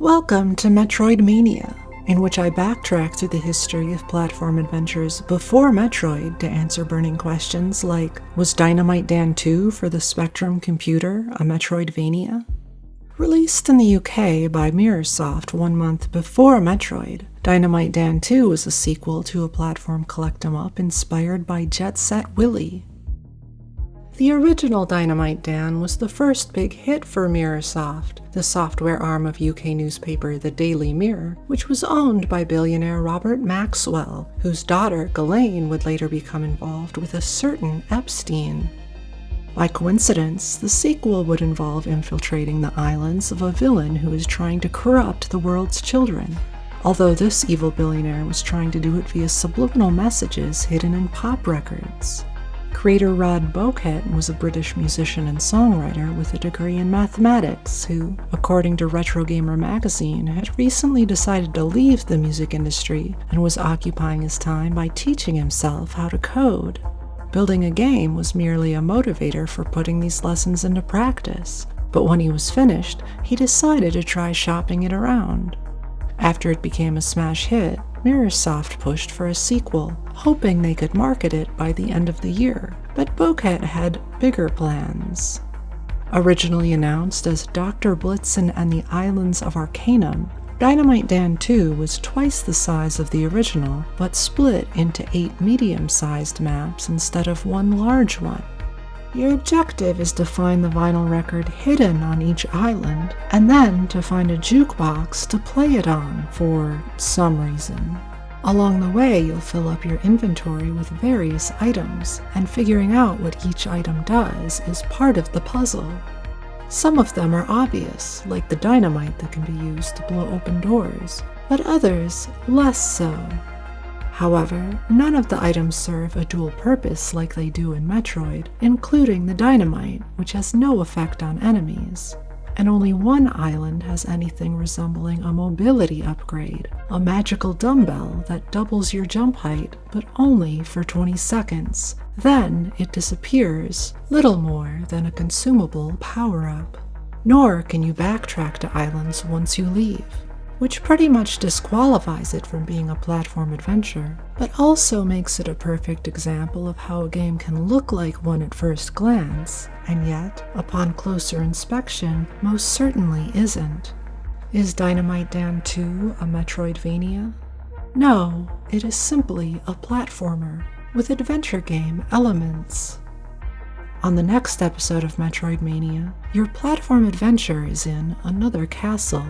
Welcome to MetroidMania, in which I backtrack through the history of platform adventures before Metroid to answer burning questions like, was Dynamite Dan II for the Spectrum computer a Metroidvania? Released in the UK by Mirrorsoft 1 month before Metroid, Dynamite Dan II was a sequel to a platform collect-em-up inspired by Jet Set Willy. The original Dynamite Dan was the first big hit for Mirrorsoft, the software arm of UK newspaper The Daily Mirror, which was owned by billionaire Robert Maxwell, whose daughter Ghislaine would later become involved with a certain Epstein. By coincidence, the sequel would involve infiltrating the islands of a villain who is trying to corrupt the world's children, although this evil billionaire was trying to do it via subliminal messages hidden in pop records. Creator Dan Bowkett was a British musician and songwriter with a degree in mathematics who, according to Retro Gamer magazine, had recently decided to leave the music industry and was occupying his time by teaching himself how to code. Building a game was merely a motivator for putting these lessons into practice, but when he was finished, he decided to try shopping it around. After it became a smash hit, Mirrorsoft pushed for a sequel, hoping they could market it by the end of the year, but Bowkett had bigger plans. Originally announced as Dr. Blitzen and the Islands of Arcanum, Dynamite Dan II was twice the size of the original, but split into 8 medium-sized maps instead of one large one. Your objective is to find the vinyl record hidden on each island, and then to find a jukebox to play it on for some reason. Along the way, you'll fill up your inventory with various items, and figuring out what each item does is part of the puzzle. Some of them are obvious, like the dynamite that can be used to blow open doors, but others less so. However, none of the items serve a dual purpose like they do in Metroid, including the dynamite, which has no effect on enemies. And only one island has anything resembling a mobility upgrade, a magical dumbbell that doubles your jump height, but only for 20 seconds. Then it disappears, little more than a consumable power-up. Nor can you backtrack to islands once you leave, which pretty much disqualifies it from being a platform adventure, but also makes it a perfect example of how a game can look like one at first glance, and yet, upon closer inspection, most certainly isn't. Is Dynamite Dan II a Metroidvania? No, it is simply a platformer, with adventure game elements. On the next episode of MetroidMania, your platform adventure is in another castle.